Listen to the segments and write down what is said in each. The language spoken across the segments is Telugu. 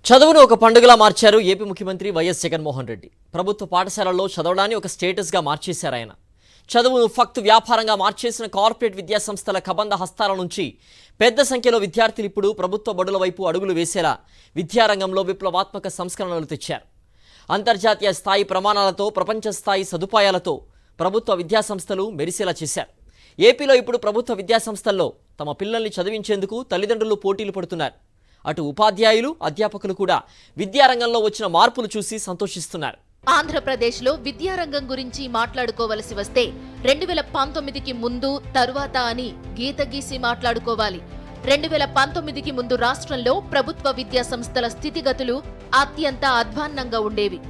చదువును ఒక పండుగలా మార్చారు ఏపీ ముఖ్యమంత్రి వైఎస్ జగన్మోహన్ రెడ్డి. ప్రభుత్వ పాఠశాలల్లో చదవడాన్ని ఒక స్టేటస్గా మార్చేశారు ఆయన. చదువును ఫక్తు వ్యాపారంగా మార్చేసిన కార్పొరేట్ విద్యా సంస్థల కబంధ హస్తాల నుంచి పెద్ద సంఖ్యలో విద్యార్థులు ఇప్పుడు ప్రభుత్వ బడుల వైపు అడుగులు వేసేలా విద్యారంగంలో విప్లవాత్మక సంస్కరణలు తెచ్చారు. అంతర్జాతీయ స్థాయి ప్రమాణాలతో ప్రపంచ స్థాయి సదుపాయాలతో ప్రభుత్వ విద్యా సంస్థలు మెరిసేలా చేశారు. ఏపీలో ఇప్పుడు ప్రభుత్వ విద్యా సంస్థల్లో తమ పిల్లల్ని చదివించేందుకు తల్లిదండ్రులు పోటీలు పడుతున్నారు. అటు ఉపాధ్యాయులు, అధ్యాపకులు కూడా విద్యారంగంలో వచ్చిన మార్పులు చూసి సంతోషిస్తున్నారు. ఆంధ్రప్రదేశ్లో విద్యారంగం గురించి మాట్లాడుకోవలసి వస్తే 2019కి ముందు తరువాత అని గీత గీసి మాట్లాడుకోవాలి. 2019కి ముందు రాష్ట్రంలో ప్రభుత్వ విద్యా సంస్థల స్థితిగతులు అత్యంత అధ్వాన్నంగా ఉండేవి.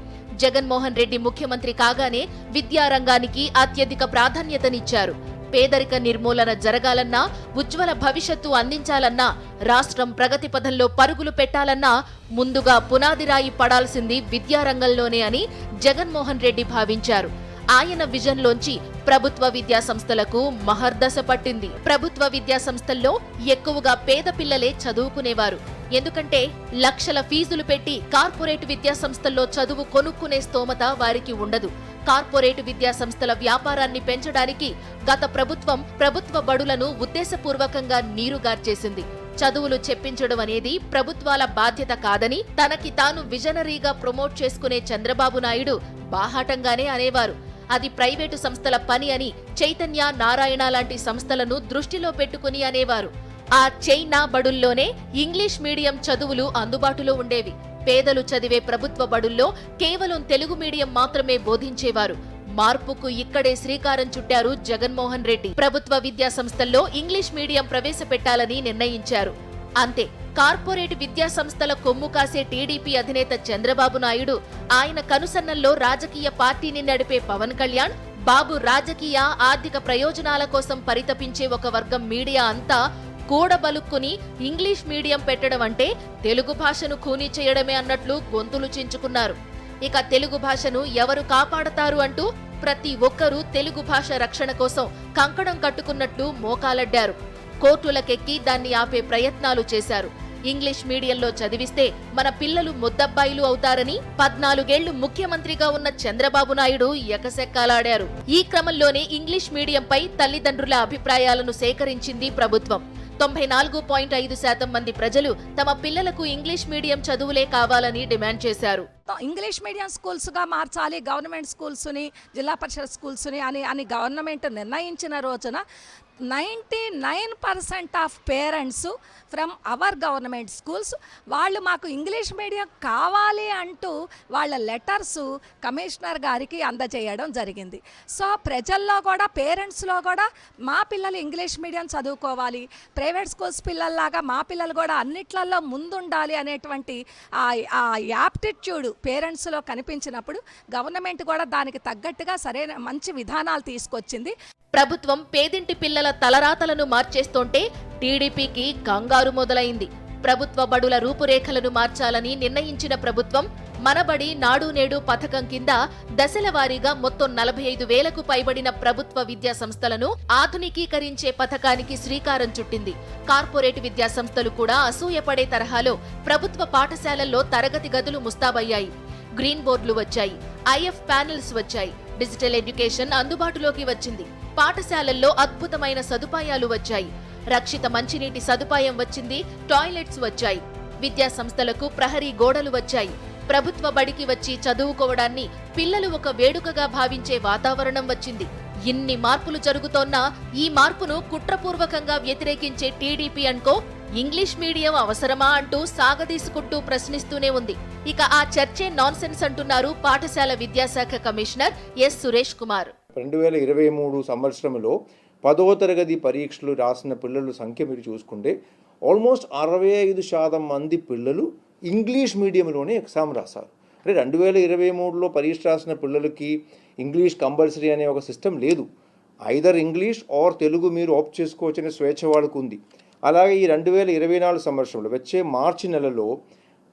జగన్మోహన్ రెడ్డి ముఖ్యమంత్రి కాగానే విద్యారంగానికి అత్యధిక ప్రాధాన్యతనిచ్చారు. పేదరిక నిర్మూలన జరగాలన్నా, ఉజ్వల భవిష్యత్తు అందించాలన్నా, రాష్ట్రం ప్రగతి పథంలో పరుగులు పెట్టాలన్నా ముందుగా పునాదిరాయి పడాల్సింది విద్యారంగంలోనే అని జగన్మోహన్ రెడ్డి భావించారు. ఆయన విజన్లోంచి ప్రభుత్వ విద్యా సంస్థలకు మహర్దశ పట్టింది. ప్రభుత్వ విద్యా సంస్థల్లో ఎక్కువగా పేద పిల్లలే చదువుకునేవారు. ఎందుకంటే లక్షల ఫీజులు పెట్టి కార్పొరేట్ విద్యా సంస్థల్లో చదువు కొనుక్కునే స్తోమత వారికి ఉండదు. కార్పొరేట్ విద్యా సంస్థల వ్యాపారాన్ని పెంచడానికి గత ప్రభుత్వం ప్రభుత్వ బడులను ఉద్దేశపూర్వకంగా నీరుగార్చేసింది. చదువులు చెప్పించడం అనేది ప్రభుత్వాల బాధ్యత కాదని తనకి తాను విజనరీగా ప్రమోట్ చేసుకునే చంద్రబాబు నాయుడు బాహాటంగానే అనేవారు. అది ప్రైవేటు సంస్థల పని అని చైతన్య, నారాయణ లాంటి సంస్థలను దృష్టిలో పెట్టుకుని అనేవారు. ఆ చైనా బడుల్లోనే ఇంగ్లీష్ మీడియం చదువులు అందుబాటులో ఉండేవి. పేదలు చదివే ప్రభుత్వ బడుల్లో కేవలం తెలుగు మీడియం మాత్రమే బోధించేవారు. మార్పుకు ఇక్కడే శ్రీకారం చుట్టారు జగన్మోహన్ రెడ్డి. ప్రభుత్వ విద్యా సంస్థల్లో ఇంగ్లీష్ మీడియం ప్రవేశపెట్టాలని నిర్ణయించారు. అంతే, కార్పొరేట్ విద్యా సంస్థల కొమ్ము కాసే టీడీపీ అధినేత చంద్రబాబు నాయుడు, ఆయన కనుసన్నల్లో రాజకీయ పార్టీని నడిపే పవన్ కళ్యాణ్, బాబు రాజకీయ ఆర్థిక ప్రయోజనాల కోసం పరితపించే ఒక వర్గం మీడియా అంతా కూడబలుక్కుని ఇంగ్లీష్ మీడియం పెట్టడం అంటే తెలుగు భాషను ఖూనీ చేయడమే అన్నట్లు గొంతులు చించుకున్నారు. ఇక తెలుగు భాషను ఎవరు కాపాడతారు అంటూ ప్రతి ఒక్కరూ తెలుగు భాష రక్షణ కోసం కంకణం కట్టుకున్నట్లు మోకాలడ్డారు. కోర్టులకెక్కి దాన్ని ఆపే ప్రయత్నాలు చేశారు. ఇంగ్లీష్ మీడియంలో చదివిస్తే మన పిల్లలు ముద్దబ్బాయిలు అవుతారని 14 ఏళ్లు ముఖ్యమంత్రిగా ఉన్న చంద్రబాబు నాయుడు ఎకసెక్కాలాడారు. ఈ క్రమంలోనే ఇంగ్లీష్ మీడియంపై తల్లిదండ్రుల అభిప్రాయాలను సేకరించింది ప్రభుత్వం. 94.5% మంది ప్రజలు తమ పిల్లలకు ఇంగ్లీష్ మీడియం చదువులే కావాలని డిమాండ్ చేశారు. ఇంగ్లీష్ మీడియం స్కూల్స్గా మార్చాలి, గవర్నమెంట్ స్కూల్స్ని, జిల్లా పరిషత్ స్కూల్స్ని అని గవర్నమెంట్ నిర్ణయించిన రోజున 99% of parents from our government schools వాళ్ళు మాకు ఇంగ్లీష్ మీడియం కావాలి అంటూ వాళ్ళ లెటర్స్ కమిషనర్ గారికి అందజేయడం జరిగింది. సో ప్రజల్లో కూడా, పేరెంట్స్లో కూడా మా పిల్లలు ఇంగ్లీష్ మీడియం చదువుకోవాలి, ప్రైవేట్ స్కూల్స్ పిల్లల్లాగా మా పిల్లలు కూడా అన్నిట్లలో ముందుండాలి అనేటువంటి ఆ యాప్టిట్యూడ్ పేరెంట్స్లో కనిపించినప్పుడు గవర్నమెంట్ కూడా దానికి తగ్గట్టుగా సరైన మంచి విధానాలు తీసుకొచ్చింది. ప్రభుత్వం పేదింటి పిల్లల తలరాతలను మార్చేస్తుంటే టీడీపీకి కంగారు మొదలైంది. ప్రభుత్వ బడుల రూపురేఖలను మార్చాలని నిర్ణయించిన ప్రభుత్వం మనబడి నాడు నేడు పథకం కింద దశల వారీగా మొత్తం 45,000కు పైబడిన ప్రభుత్వ విద్యా సంస్థలను ఆధునికీకరించే పథకానికి శ్రీకారం చుట్టింది. కార్పొరేట్ విద్యా సంస్థలు కూడా అసూయపడే తరహాలో ప్రభుత్వ పాఠశాలల్లో తరగతి గదులు ముస్తాబయ్యాయి. గ్రీన్ బోర్డులు వచ్చాయి, ఐఎఫ్ ప్యానెల్స్ వచ్చాయి, డిజిటల్ ఎడ్యుకేషన్ అందుబాటులోకి వచ్చింది. పాఠశాలల్లో అద్భుతమైన సదుపాయాలు వచ్చాయి. రక్షిత మంచినీటి సదుపాయం వచ్చింది, టాయిలెట్స్ వచ్చాయి. విద్యా సంస్థలకు ప్రహరీ గోడలు వచ్చాయి. ప్రభుత్వ బడికి వచ్చి చదువుకోవడాన్ని పిల్లలు ఒక వేడుకగా భావించే వాతావరణం వచ్చింది. ఇన్ని మార్పులు జరుగుతోన్నా ఈ మార్పును కుట్రపూర్వకంగా వ్యతిరేకించే టీడీపీ అనుకో ఇంగ్లీష్ మీడియం అవసరమా అంటూ సాగదీసుకుంటూ ప్రశ్నిస్తూనే ఉంది. ఇక ఆ చర్చే నాన్సెన్స్ అంటున్నారు పాఠశాల విద్యాశాఖ కమిషనర్ ఎస్ సురేష్ కుమార్. 2023 సంవత్సరంలో 10వ తరగతి పరీక్షలు రాసిన పిల్లల సంఖ్య మీరు చూసుకుంటే ఆల్మోస్ట్ 65% మంది పిల్లలు ఇంగ్లీష్ మీడియంలోనే ఎగ్జామ్ రాశారు. అంటే 2023లో పరీక్ష రాసిన పిల్లలకి ఇంగ్లీష్ కంపల్సరీ అనే ఒక సిస్టమ్ లేదు. ఐదర్ ఇంగ్లీష్ ఆర్ తెలుగు మీరు ఆప్ట్ చేసుకోవచ్చనే స్వేచ్ఛ వాళ్ళకు ఉంది. అలాగే ఈ 2024 సంవత్సరంలో వచ్చే మార్చి నెలలో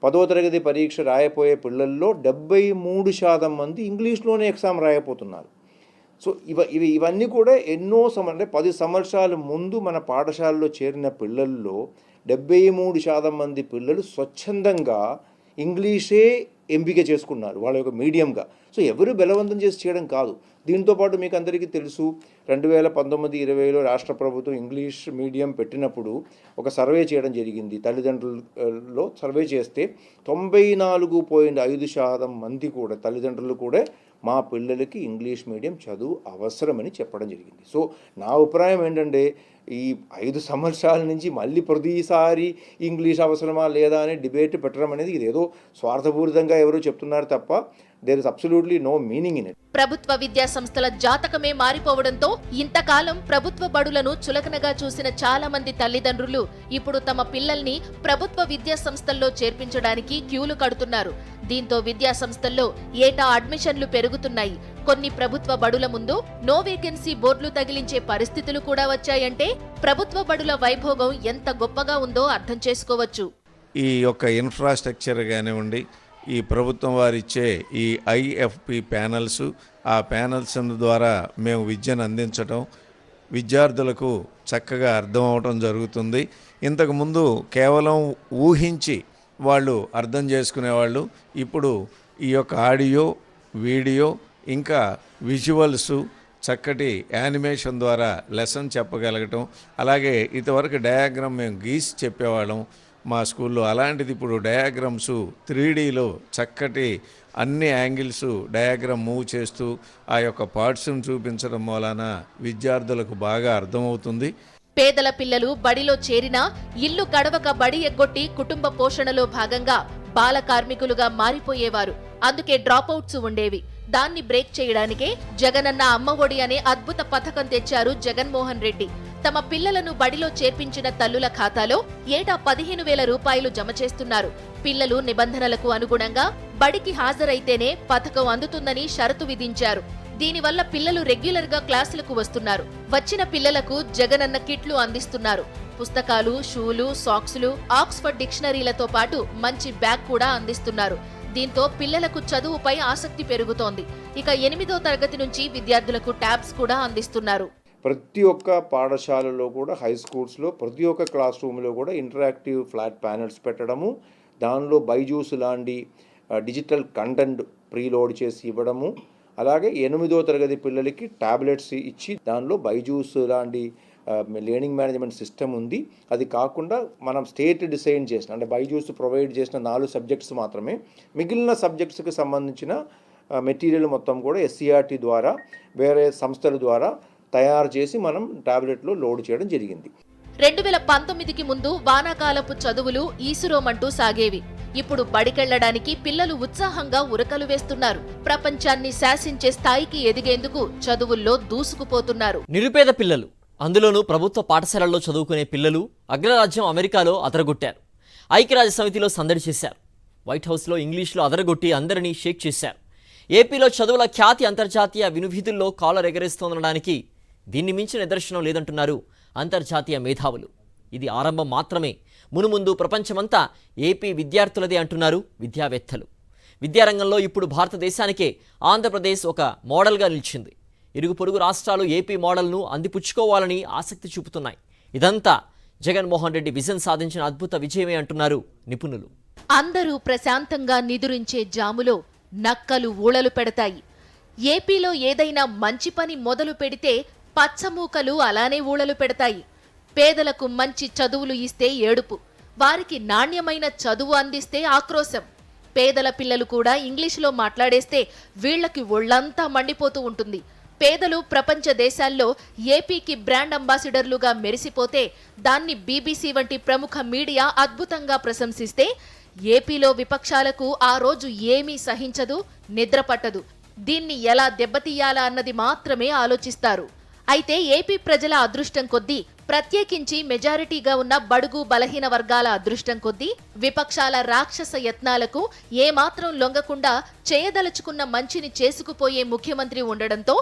10వ తరగతి పరీక్ష రాయపోయే పిల్లల్లో 73% మంది ఇంగ్లీష్లోనే ఎగ్జామ్ రాయపోతున్నారు. సో ఇవన్నీ కూడా ఎన్నో అంటే 10 సంవత్సరాల ముందు మన పాఠశాలలో చేరిన పిల్లల్లో 73% మంది పిల్లలు స్వచ్ఛందంగా ఇంగ్లీషే ఎంపిక చేసుకున్నారు వాళ్ళ యొక్క మీడియంగా. సో ఎవరు బలవంతం చేసి చేయడం కాదు. దీంతోపాటు మీకు అందరికీ తెలుసు 2019-20లో రాష్ట్ర ప్రభుత్వం ఇంగ్లీష్ మీడియం పెట్టినప్పుడు ఒక సర్వే చేయడం జరిగింది. తల్లిదండ్రులలో సర్వే చేస్తే 94.5% మంది కూడా తల్లిదండ్రులు కూడా మా పిల్లలకి ఇంగ్లీష్ మీడియం చదువు అవసరమని చెప్పడం జరిగింది. సో నా అభిప్రాయం ఏంటంటే ఈ 5 సంవత్సరాల నుంచి మళ్ళీ ప్రతిసారి ఇంగ్లీష్ అవసరమా లేదా అని డిబేట్ పెట్టడం అనేది ఇదేదో స్వార్థపూరితంగా ఎవరో చెప్తున్నారు తప్ప there is absolutely no meaning in it. ప్రభుత్వ విద్యా సంస్థల జాతకమే మారిపోవడంతో ఇంతకాలం ప్రభుత్వ బడులను చులకనగా చూసిన చాలా మంది తల్లిదండ్రులు ఇప్పుడు తమ పిల్లల్ని ప్రభుత్వ విద్యా సంస్థల్లో చేర్పించడానికి క్యూలు కడుతున్నారు. దీంతో విద్యా సంస్థల్లో ఏటా అడ్మిషన్లు పెరుగుతున్నాయి. కొన్ని ప్రభుత్వ బడుల ముందు నో వేకెన్సీ బోర్డులు తగిలించే పరిస్థితులు కూడా వచ్చాయంటే ప్రభుత్వ బడుల వైభోగం ఎంత గొప్పగా ఉందో అర్థం చేసుకోవచ్చు. ఈ యొక్క ఇన్ఫ్రాస్ట్రక్చర్ కానివ్వండి, ఈ ప్రభుత్వం వారిచ్చే ఈ ఐఎఫ్పి ప్యానల్స్, ఆ ప్యానల్స్ ద్వారా మేము విద్యను అందించటం విద్యార్థులకు చక్కగా అర్థం అవటం జరుగుతుంది. ఇంతకుముందు కేవలం ఊహించి వాళ్ళు అర్థం చేసుకునేవాళ్ళు. ఇప్పుడు ఈ యొక్క ఆడియో, వీడియో, ఇంకా విజువల్స్, చక్కటి యానిమేషన్ ద్వారా లెసన్ చెప్పగలగటం, అలాగే ఇంతవరకు డయాగ్రామ్ మేము గీసి చెప్పేవాళ్ళం మా స్కూల్లో. అలాంటిది ఇప్పుడు డయాగ్రామ్స్ 3Dలో చక్కటి అన్ని యాంగిల్స్ డయాగ్రామ్ మూవ్ చేస్తూ ఆ యొక్క పార్ట్స్ను చూపించడం వలన విద్యార్థులకు బాగా అర్థమవుతుంది. పేదల పిల్లలు బడిలో చేరినా ఇల్లు గడవక బడి ఎగ్గొట్టి కుటుంబ పోషణలో భాగంగా బాల కార్మికులుగా మారిపోయేవారు. అందుకే డ్రాపౌట్స్ ఉండేవి. దాన్ని బ్రేక్ చేయడానికే జగనన్న అమ్మ ఒడి అనే అద్భుత పథకం తెచ్చారు జగన్మోహన్ రెడ్డి. తమ పిల్లలను బడిలో చేర్పించిన తల్లుల ఖాతాలో ఏటా 15,000 రూపాయలు జమ చేస్తున్నారు. పిల్లలు నిబంధనలకు అనుగుణంగా బడికి హాజరైతేనే పథకం అందుతుందని షరతు విధించారు. దీనివల్ల పిల్లలు రెగ్యులర్ గా క్లాసులకు వస్తున్నారు. వచ్చిన పిల్లలకు జగనన్న కిట్లు అందిస్తున్నారు. పుస్తకాలు, షూలు, సాక్సులు, ఆక్స్ఫర్డ్ డిక్షనరీలతో పాటు మంచి బ్యాగ్ కూడా అందిస్తున్నారు. దీంతో పిల్లలకు చదువుపై ఆసక్తి పెరుగుతోంది. ఇక 8వ తరగతి నుంచి విద్యార్థులకు ట్యాబ్స్ కూడా అందిస్తున్నారు. ప్రతి ఒక్క పాఠశాలలో కూడా, హై స్కూల్స్లో ప్రతి ఒక్క క్లాస్ రూమ్లో కూడా ఇంటరాక్టివ్ ఫ్లాట్ ప్యానల్స్ పెట్టడము, దానిలో బైజూస్ లాంటి డిజిటల్ కంటెంట్ ప్రీలోడ్ చేసి ఇవ్వడము, అలాగే 8వ తరగతి పిల్లలకి ట్యాబ్లెట్స్ ఇచ్చి దానిలో బైజూస్ లాంటి లెర్నింగ్ మేనేజ్మెంట్ సిస్టమ్ ఉంది. అది కాకుండా మనం స్టేట్ డిసైన్ చేసిన, అంటే బైజూస్ ప్రొవైడ్ చేసిన 4 సబ్జెక్ట్స్ మాత్రమే, మిగిలిన సబ్జెక్ట్స్కి సంబంధించిన మెటీరియల్ మొత్తం కూడా SCRT ద్వారా వేరే సంస్థల ద్వారా తయారు చేసి మనం టాబ్లెట్లో లోడ్ చేయడం జరిగింది. 2019కి ముందు వానాకాలపు చదువులు ఈసురోమంటూ సాగేవి. ఇప్పుడు బడికెళ్లడానికి పిల్లలు ఉత్సాహంగా ఉరకలు వేస్తున్నారు. ప్రపంచాన్ని శాసించే స్థాయికి ఎదిగేందుకు చదువుల్లో దూసుకుపోతున్నారు. నిరుపేద పిల్లలు, అందులోనూ ప్రభుత్వ పాఠశాలల్లో చదువుకునే పిల్లలు అగ్రరాజ్యం అమెరికాలో అదరగొట్టారు. ఐక్యరాజ్య సమితిలో సందడి చేశారు. వైట్ హౌస్లో ఇంగ్లీష్లో అదరగొట్టి అందరినీ షేక్ చేశారు. ఏపీలో చదువుల ఖ్యాతి అంతర్జాతీయ వినువీధుల్లో కాలర్ ఎగరేస్తోందనడానికి దీన్ని మించిన నిదర్శనం లేదంటున్నారు అంతర్జాతీయ మేధావులు. ఇది ఆరంభం మాత్రమే. మునుముందు ప్రపంచమంతా ఏపీ విద్యార్థులదే అంటున్నారు విద్యావేత్తలు. విద్యారంగంలో ఇప్పుడు భారతదేశానికే ఆంధ్రప్రదేశ్ ఒక మోడల్గా నిలిచింది. ఇరుగు పొరుగు రాష్ట్రాలు ఏపీ మోడల్ను అందిపుచ్చుకోవాలని ఆసక్తి చూపుతున్నాయి. ఇదంతా జగన్మోహన్ రెడ్డి విజన్ సాధించిన అద్భుత విజయమే అంటున్నారు నిపుణులు. అందరూ ప్రశాంతంగా నిదురించే జాములో నక్కలు ఊళలు పెడతాయి. ఏపీలో ఏదైనా మంచి పని మొదలు పెడితే పచ్చమూకలు అలానే ఊళలు పెడతాయి. పేదలకు మంచి చదువులు ఇస్తే ఏడుపు, వారికి నాణ్యమైన చదువు అందిస్తే ఆక్రోశం. పేదల పిల్లలు కూడా ఇంగ్లీషులో మాట్లాడేస్తే వీళ్లకి ఒళ్లంతా మండిపోతూ ఉంటుంది. పేదలు ప్రపంచ దేశాల్లో ఏపీకి బ్రాండ్ అంబాసిడర్లుగా మెరిసిపోతే దాన్ని BBC వంటి ప్రముఖ మీడియా అద్భుతంగా ప్రశంసిస్తే ఏపీలో విపక్షాలకు ఆ రోజు ఏమీ సహించదు, నిద్ర పట్టదు. దీన్ని ఎలా దెబ్బతీయాలా అన్నది మాత్రమే ఆలోచిస్తారు. అయితే ఏపీ ప్రజల అదృష్టం కొద్దీ, ప్రత్యేకించి మెజారిటీగా ఉన్న బడుగు బలహీన వర్గాల అదృష్టం కొద్దీ విపక్షాల రాక్షస యత్నాలకు ఏమాత్రం లొంగకుండా చేయదలుచుకున్న మంచిని చేసుకుపోయే ముఖ్యమంత్రి ఉండడంతో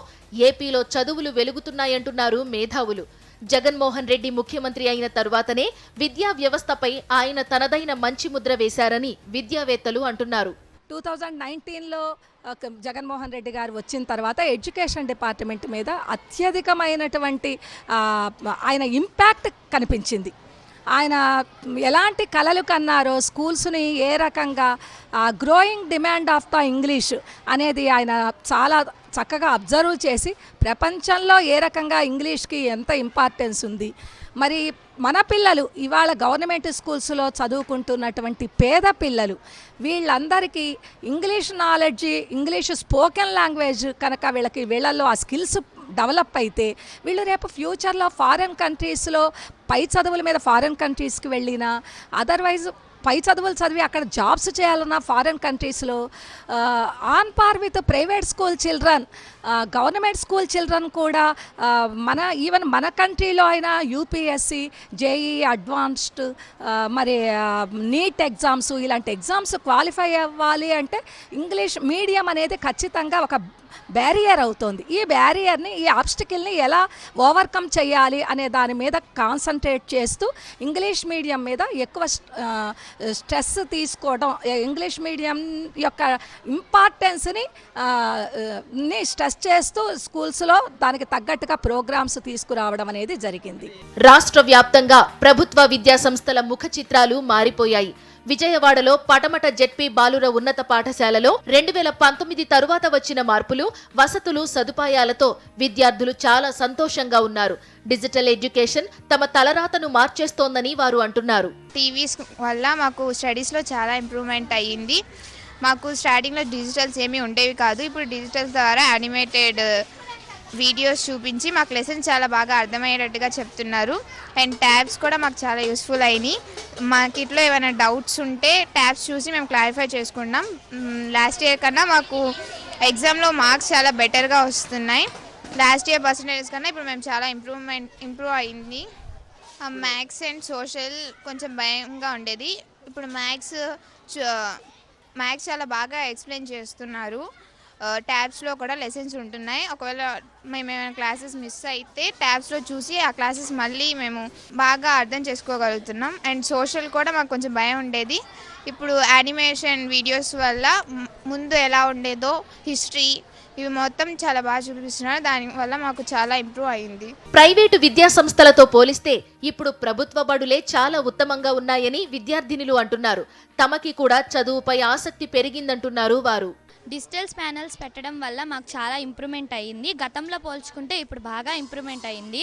ఏపీలో చదువులు వెలుగుతున్నాయంటున్నారు మేధావులు. జగన్మోహన్ రెడ్డి ముఖ్యమంత్రి అయిన తరువాతనే విద్యా వ్యవస్థపై ఆయన తనదైన మంచి ముద్ర వేశారని విద్యావేత్తలు అంటున్నారు. 2019లో జగన్మోహన్ రెడ్డి గారు వచ్చిన తర్వాత ఎడ్యుకేషన్ డిపార్ట్మెంట్ మీద అత్యధికమైనటువంటి ఆయన ఇంపాక్ట్ కనిపించింది. ఆయన ఎలాంటి కలలు కన్నారో, స్కూల్స్ని ఏ రకంగా growing demand of the English అనేది ఆయన చాలా చక్కగా అబ్జర్వ్ చేసి ప్రపంచంలో ఏ రకంగా ఇంగ్లీష్కి ఎంత ఇంపార్టెన్స్ ఉంది, మరి మన పిల్లలు ఇవాళ గవర్నమెంట్ స్కూల్స్లో చదువుకుంటున్నటువంటి పేద పిల్లలు వీళ్ళందరికీ English knowledge, English spoken language కనుక వీళ్ళల్లో ఆ స్కిల్స్ డెవలప్ అయితే వీళ్ళు రేపు ఫ్యూచర్లో ఫారెన్ కంట్రీస్లో పై చదువుల మీద ఫారెన్ కంట్రీస్కి వెళ్ళినా, అదర్వైజ్ పై చదువులు చదివి అక్కడ జాబ్స్ చేయాలన్న ఫారెన్ కంట్రీస్లో on par with private school children, government school children కూడా ఈవెన్ మన కంట్రీలో అయినా యూపీఎస్సి, జేఈ అడ్వాన్స్డ్, మరి నీట్ ఎగ్జామ్స్ ఇలాంటి ఎగ్జామ్స్ క్వాలిఫై అవ్వాలి అంటే ఇంగ్లీష్ మీడియం అనేది ఖచ్చితంగా ఒక బ్యారియర్ అవుతుంది. ఈ బ్యారియర్ని, ఈ ఆబ్స్టికల్ని ఎలా ఓవర్కమ్ చేయాలి అనే దాని మీద కాన్సన్ట్రేట్ చేస్తూ ఇంగ్లీష్ మీడియం మీద ఎక్కువ స్ట్రెస్ తీసుకోవడం, ఇంగ్లీష్ మీడియం యొక్క ఇంపార్టెన్స్ని స్ట్రెస్ చేస్తూ స్కూల్స్లో దానికి తగ్గట్టుగా ప్రోగ్రామ్స్ తీసుకురావడం అనేది జరిగింది. రాష్ట్ర వ్యాప్తంగా ప్రభుత్వ విద్యా సంస్థల ముఖ చిత్రాలు మారిపోయాయి. విజయవాడలో పటమట జెడ్పీ బాలుర ఉన్నత పాఠశాలలో 2019 తరువాత వచ్చిన మార్పులు, వసతులు, సదుపాయాలతో విద్యార్థులు చాలా సంతోషంగా ఉన్నారు. డిజిటల్ ఎడ్యుకేషన్ తమ తలరాతను మార్చేస్తోందని వారు అంటున్నారు. టీవీస్ వల్ల మాకు స్టడీస్లో చాలా ఇంప్రూవ్మెంట్ అయ్యింది. మాకు స్టార్టింగ్లో డిజిటల్స్ ఏమీ ఉండేవి కాదు. ఇప్పుడు డిజిటల్స్ ద్వారా యానిమేటెడ్ వీడియోస్ చూపించి మాకు లెసన్స్ చాలా బాగా అర్థమయ్యేటట్టుగా చెప్తున్నారు. అండ్ ట్యాబ్స్ కూడా మాకు చాలా యూస్ఫుల్ అయినాయి. మాకు ఇట్లో ఏమైనా డౌట్స్ ఉంటే ట్యాబ్స్ చూసి మేము క్లారిఫై చేసుకున్నాం. లాస్ట్ ఇయర్ కన్నా మాకు ఎగ్జామ్లో మార్క్స్ చాలా బెటర్గా వస్తున్నాయి. లాస్ట్ ఇయర్ పర్సంటేజెస్ కన్నా ఇప్పుడు మేము చాలా ఇంప్రూవ్ అయింది. మ్యాథ్స్ అండ్ సోషల్ కొంచెం భయంగా ఉండేది. ఇప్పుడు మ్యాథ్స్ చాలా బాగా ఎక్స్ప్లెయిన్ చేస్తున్నారు. ట్యాబ్స్లో కూడా లెసన్స్ ఉంటున్నాయి. ఒకవేళ మేము ఏమైనా క్లాసెస్ మిస్ అయితే ట్యాబ్స్లో చూసి ఆ క్లాసెస్ మళ్ళీ మేము బాగా అర్థం చేసుకోగలుగుతున్నాం. అండ్ సోషల్ కూడా మాకు కొంచెం భయం ఉండేది. ఇప్పుడు యానిమేషన్ వీడియోస్ వల్ల ముందు ఎలా ఉండేదో హిస్టరీ ఇవి మొత్తం చాలా బాగా చూపిస్తున్నారు. దానివల్ల మాకు చాలా ఇంప్రూవ్ అయింది. ప్రైవేటు విద్యా సంస్థలతో పోలిస్తే ఇప్పుడు ప్రభుత్వ బడులే చాలా ఉత్తమంగా ఉన్నాయని విద్యార్థినులు అంటున్నారు. తమకి కూడా చదువుపై ఆసక్తి పెరిగిందంటున్నారు వారు. డిజిటల్స్ ప్యానల్స్ పెట్టడం వల్ల మాకు చాలా ఇంప్రూవ్మెంట్ అయ్యింది. గతంలో పోల్చుకుంటే ఇప్పుడు బాగా ఇంప్రూవ్మెంట్ అయ్యింది.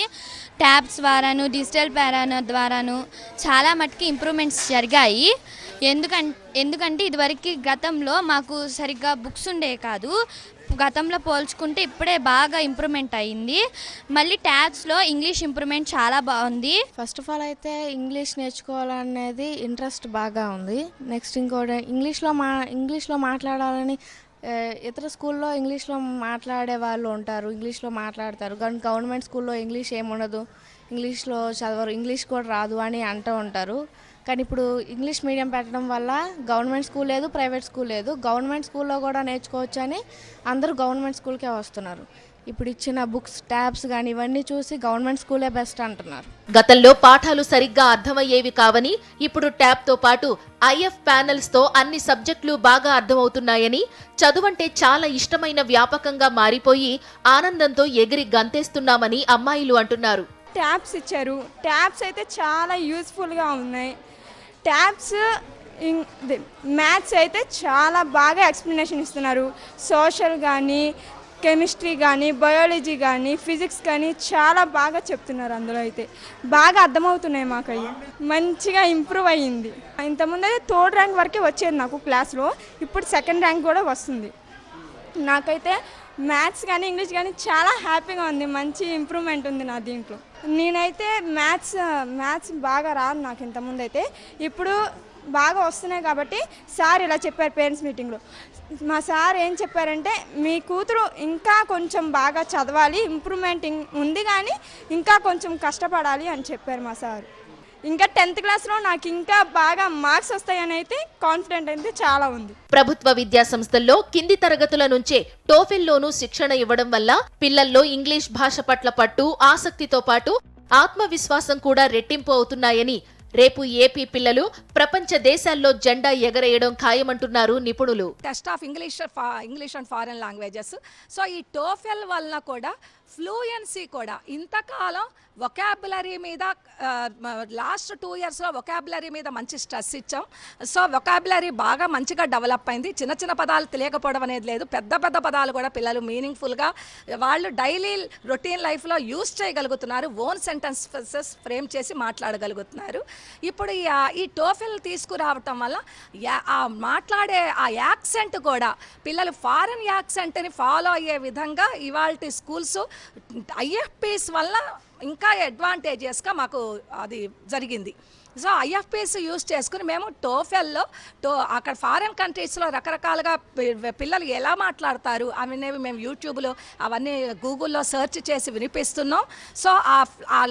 ట్యాబ్స్ ద్వారాను, డిజిటల్ ప్యానల్ ద్వారాను చాలా మటుకు ఇంప్రూవ్మెంట్స్ జరిగాయి. ఎందుకంటే ఇదివరకు గతంలో మాకు సరిగ్గా బుక్స్ ఉండేవి కాదు. గతంలో పోల్చుకుంటే ఇప్పుడే బాగా ఇంప్రూవ్మెంట్ అయ్యింది. మళ్ళీ ట్యాబ్స్లో ఇంగ్లీష్ ఇంప్రూవ్మెంట్ చాలా బాగుంది. ఫస్ట్ ఆఫ్ ఆల్ అయితే ఇంగ్లీష్ నేర్చుకోవాలనేది ఇంట్రెస్ట్ బాగా ఉంది. నెక్స్ట్ ఇంకోటి ఇంగ్లీష్లో మాట్లాడాలని ఇతర స్కూల్లో ఇంగ్లీష్లో మాట్లాడే వాళ్ళు ఉంటారు, ఇంగ్లీష్లో మాట్లాడతారు. కానీ గవర్నమెంట్ స్కూల్లో ఇంగ్లీష్ ఏముండదు, ఇంగ్లీష్లో చదవరు, ఇంగ్లీష్ కూడా రాదు అని అంటూ ఉంటారు. కానీ ఇప్పుడు ఇంగ్లీష్ మీడియం పెట్టడం వల్ల గవర్నమెంట్ స్కూల్ లేదు, ప్రైవేట్ స్కూల్ లేదు, గవర్నమెంట్ స్కూల్లో కూడా నేర్చుకోవచ్చు అని అందరూ గవర్నమెంట్ స్కూల్కే వస్తున్నారు. ఇప్పుడు ఇచ్చిన బుక్స్, ట్యాబ్స్ కానీ ఇవన్నీ చూసి గవర్నమెంట్ స్కూలే బెస్ట్ అంటున్నారు. గతంలో పాఠాలు సరిగ్గా అర్థమయ్యేవి కావని ఇప్పుడు ట్యాబ్తో పాటు ఐఎఫ్ ప్యానెల్స్తో అన్ని సబ్జెక్టులు బాగా అర్థమవుతున్నాయని, చదువంటే చాలా ఇష్టమైన వ్యాపకంగా మారిపోయి ఆనందంతో ఎగిరి గంతేస్తున్నామని అమ్మాయిలు అంటున్నారు. ట్యాబ్స్ ఇచ్చారు. ట్యాబ్స్ అయితే చాలా యూస్ఫుల్గా ఉన్నాయి. ట్యాబ్స్ మ్యాథ్స్ అయితే చాలా బాగా ఎక్స్ప్లెనేషన్ ఇస్తున్నారు. సోషల్ కానీ, కెమిస్ట్రీ కానీ, బయాలజీ కానీ, ఫిజిక్స్ కానీ చాలా బాగా చెప్తున్నారు. అందులో అయితే బాగా అర్థమవుతున్నాయి మాకు. అయ్యి మంచిగా ఇంప్రూవ్ అయ్యింది. ఇంతకుముందు అయితే 3rd ర్యాంక్ వరకే వచ్చేది నాకు క్లాస్లో, ఇప్పుడు 2nd ర్యాంక్ కూడా వస్తుంది. నాకైతే మ్యాథ్స్ కానీ ఇంగ్లీష్ కానీ చాలా హ్యాపీగా ఉంది. మంచి ఇంప్రూవ్మెంట్ ఉంది నా దీంట్లో. నేనైతే మ్యాథ్స్ బాగా రాదు నాకు ఇంతకుముందు అయితే, ఇప్పుడు బాగా వస్తున్నాయి కాబట్టి సార్ ఇలా చెప్పారు పేరెంట్స్ మీటింగ్లో. మా సార్ ఏం చెప్పారంటే, మీ కూతురు ఇంకా కొంచెం బాగా చదవాలి, ఇంప్రూవ్మెంట్ ఉంది కానీ ఇంకా కొంచెం కష్టపడాలి అని చెప్పారు మా సార్. ఇంకా 10th క్లాస్లో నాకు ఇంకా బాగా మార్క్స్ వస్తాయని అయితే కాన్ఫిడెంట్ అయితే చాలా ఉంది. ప్రభుత్వ విద్యా సంస్థల్లో కింది తరగతుల నుంచే టోఫెల్లోనూ శిక్షణ ఇవ్వడం వల్ల పిల్లల్లో ఇంగ్లీష్ భాష పట్ల పట్టు, ఆసక్తితో పాటు ఆత్మవిశ్వాసం కూడా రెట్టింపు అవుతున్నాయని, రేపు ఏపీ పిల్లలు ప్రపంచ దేశాల్లో జెండా ఎగరేయడం ఖాయమంటున్నారు నిపుణులు. Test of English and foreign languages. So ఈ టోఫెల్ వలన కూడా ఫ్లూయెన్సీ కూడా. ఇంతకాలం వొకాబులరీ మీద లాస్ట్ 2 ఇయర్స్లో వొకాబులరీ మీద మంచి స్ట్రెస్ ఇచ్చాం. సో వొకాబులరీ బాగా మంచిగా డెవలప్ అయింది. చిన్న చిన్న పదాలు తెలియకపోవడం అనేది లేదు, పెద్ద పెద్ద పదాలు కూడా పిల్లలు మీనింగ్ఫుల్గా వాళ్ళు డైలీ రొటీన్ లైఫ్లో యూస్ చేయగలుగుతున్నారు. ఓన్ సెంటెన్సెస్ ఫ్రేమ్ చేసి మాట్లాడగలుగుతున్నారు. ఇప్పుడు ఈ టోఫెల్ తీసుకురావటం వల్ల మాట్లాడే ఆ యాక్సెంట్ కూడా పిల్లలు ఫారెన్ యాక్సెంట్ని ఫాలో అయ్యే విధంగా ఇవాల్టి స్కూల్స్ ఐఎఫ్పిస్ వల్ల ఇంకా అడ్వాంటేజెస్గా మాకు అది జరిగింది. సో ఐఎఫ్పిస్ యూస్ చేసుకుని మేము టోఫెల్లో అక్కడ ఫారెన్ కంట్రీస్లో రకరకాలుగా పిల్లలు ఎలా మాట్లాడతారు అనేవి మేము యూట్యూబ్లో అవన్నీ గూగుల్లో సెర్చ్ చేసి వినిపిస్తున్నాం. సో ఆ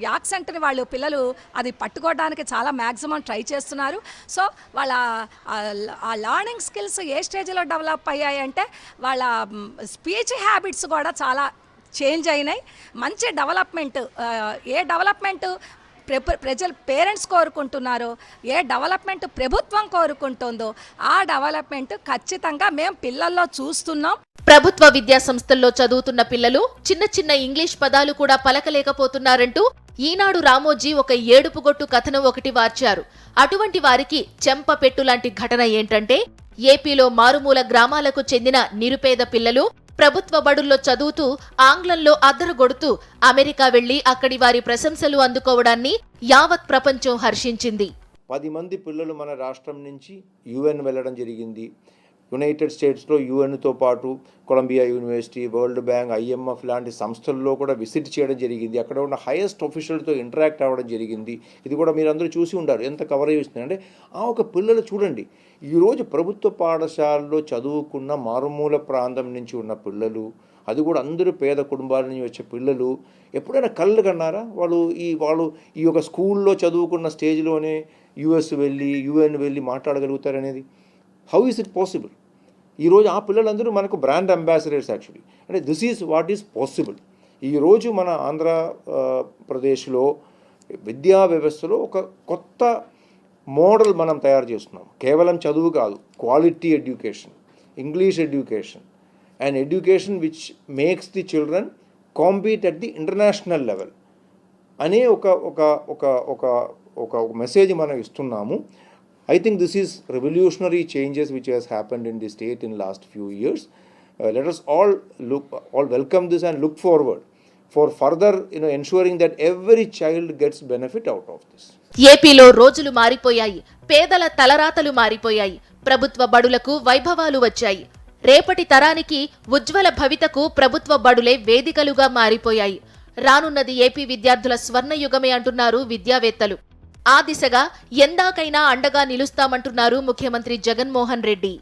యాక్సెంట్ని వాళ్ళు పిల్లలు అది పట్టుకోవడానికి చాలా మ్యాక్సిమం ట్రై చేస్తున్నారు. సో వాళ్ళ ఆ లర్నింగ్ స్కిల్స్ ఏ స్టేజ్లో డెవలప్ అయ్యాయంటే వాళ్ళ స్పీచ్ హ్యాబిట్స్ కూడా చాలా చేంజ్ అయినాయి. మంచి డెవలప్మెంట్, ఏ డెవలప్మెంట్ పేరెంట్స్ కోరుకుంటున్నారో, ఏ డెవలప్మెంట్ ప్రభుత్వం కోరుకుంటుందో ఆ డెవలప్మెంట్ ఖచ్చితంగా మేము పిల్లల్లో చూస్తున్నాం. ప్రభుత్వ విద్యా సంస్థల్లో చదువుతున్న పిల్లలు చిన్న చిన్న ఇంగ్లీష్ పదాలు కూడా పలకలేకపోతున్నారంటూ ఈనాడు రామోజీ ఒక ఏడుపుగొట్టు కథనం ఒకటి వార్చారు. అటువంటి వారికి చెంపపెట్టు లాంటి ఘటన ఏంటంటే, ఏపీలో మారుమూల గ్రామాలకు చెందిన నిరుపేద పిల్లలు ప్రభుత్వ బడుల్లో చదువుతూ ఆంగ్లంలో అద్దరగొడుతూ అమెరికా వెళ్లి అక్కడి వారి ప్రశంసలు అందుకోవడాన్ని యావత్ ప్రపంచం హర్షించింది. 10 మంది పిల్లలు మన రాష్ట్రం నుంచి యుఎన్ వెళ్ళడం జరిగింది. యునైటెడ్ స్టేట్స్లో యుఎన్తో పాటు Columbia university, world bank, IMF లాంటి సంస్థల్లో కూడా విజిట్ చేయడం జరిగింది. అక్కడ ఉన్న హైయెస్ట్ ఆఫీషియల్తో ఇంటరాక్ట్ అవ్వడం జరిగింది. ఇది కూడా మీరు అందరూ చూసి ఉంటారు ఎంత కవరేజ్ ఇస్తుంది అంటే. ఒక పిల్లలు చూడండి, ఈరోజు ప్రభుత్వ పాఠశాలలో చదువుకున్న మారుమూల ప్రాంతం నుంచి ఉన్న పిల్లలు, అది కూడా అందరూ పేద కుటుంబాల నుంచి వచ్చే పిల్లలు ఎప్పుడైనా కళ్ళు కన్నారా? వాళ్ళు ఈ యొక్క స్కూల్లో చదువుకున్న స్టేజ్లోనే యుఎస్ వెళ్ళి యుఎన్ వెళ్ళి మాట్లాడగలుగుతారనేది హౌ ఈస్ ఇట్ పాసిబుల్? ఈరోజు ఆ పిల్లలందరూ మనకు బ్రాండ్ అంబాసిడర్స్ యాక్చువల్లీ. అంటే this is what is possible. ఈరోజు మన ఆంధ్రప్రదేశ్లో విద్యా వ్యవస్థలో ఒక కొత్త మోడల్ మనం తయారు చేస్తున్నాం. కేవలం చదువు కాదు, quality education, English education and education which makes the children compete at the international level అనే ఒక మెసేజ్ మనం ఇస్తున్నాము. I think this is revolutionary changes which has happened in the state in last few years. Let us all welcome this and look forward for further ensuring that every child gets benefit out of this. ఏపీలో రోజులు మారిపోయాయి, పేదల తలరాతలు మారిపోయాయి, ప్రభుత్వ బడులకు వైభవాలు వచ్చాయి. రేపటి తరానికి ఉజ్వల భవితకు ప్రభుత్వ బడులే వేదికలుగా మారిపోయాయి. రానున్నది ఏపీ విద్యార్థుల స్వర్ణయుగమే అంటున్నారు విద్యావేత్తలు. ఆ దిశగా ఎందాకైనా అండగా నిలుస్తామంటున్నారు ముఖ్యమంత్రి జగన్మోహన్ రెడ్డి.